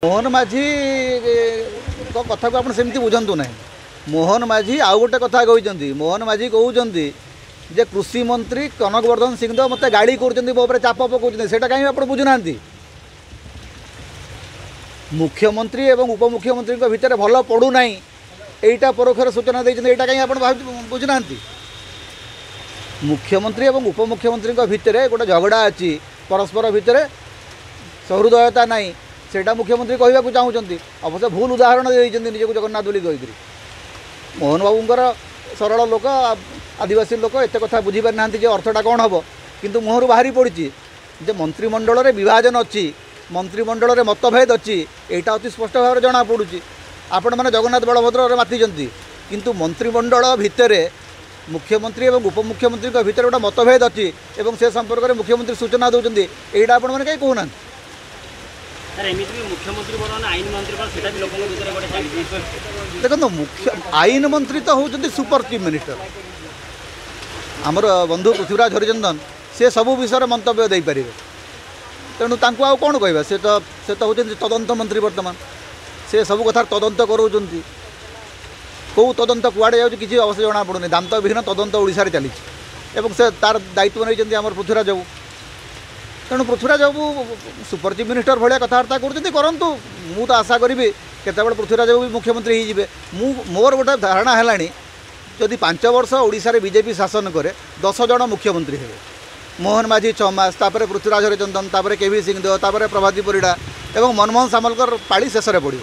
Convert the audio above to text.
मोहन माझी कथा को आप सेमती बुझंतु ना। मोहन माझी आउ गोटे कथा कहते मोहन माझी कहते जे कृषि मंत्री कनकवर्धन सिंह तो मत गाड़ी कर मोपर चाप पकाउछन्ति सेटा कहीं आप बुझुना। मुख्यमंत्री एवं उपमुख्यमंत्री भितर भल पड़ूना यहीटा परोक्षर सूचना देते कहीं आप बुझुना। मुख्यमंत्री एवं उपमुख्यमंत्री भितर गोटे झगड़ा अच्छी परस्पर भितर सहृदयता नहीं सेटा मुख्यमंत्री कहवाक चाहूँगी। अवश्य भूल उदाहरण देते निजक जगन्नाथ बोली कहीकि मोहन बाबूंकर सरल लोक आदिवासी लोक एत कथा बुझीपारि ना अर्थटा कौन हम किंतु मुहर बाहरी पड़ी जे मंत्रिमंडल रे विभाजन अच्छी मंत्रिमंडल रे मतभेद अच्छी यहाँ अति स्पष्ट भाव जना पड़ुची। आपण मैंने जगन्नाथ बलभद्र मातिचंती किंतु मंत्रिमंडल भितर मुख्यमंत्री एवं उपमुख्यमंत्री भितर गोटे मतभेद अच्छी एवं से संपर्क में मुख्यमंत्री सूचना दौरान यहाँ आपण मैंने कहीं कहूना। देखो मुख्य आईन मंत्री तो होती सुपर चीफ मिनिस्टर आमर बंधु पृथ्वीराज हरिचंदन से सबू विषय मंतव्य दे पारे तेणु तांको आउ कौन कहबा से तो होती तदंत मंत्री वर्तमान से सब कथा तदंत कराउछन्ति कौ तदंत कुआड़े जाऊँ किसी अवश्य जना पड़ुनि दांत विहीन तदंत ओडिशा चली से तार दायित्व नहीं आम पृथ्वीराज बाबू तेणु पृथ्वीराज बाबू सुपर चीफ मिनिस्टर भाया कथबार्ता करतु मु तो आशा करी केतबेले पृथ्वीराज बाबू मुख्यमंत्री हो मोर गोटे धारणा है जदि 5 वर्ष ओडिशा रे बीजेपी शासन करे 10 जन मुख्यमंत्री हे मोहन माझी 6 मास तापर पृथ्वीराज हरिचंदन तापर केवी सिंहदेव तापर प्रभाती परिड़ा एवं मनमोहन सामलकर पाड़ी शेष पड़ो।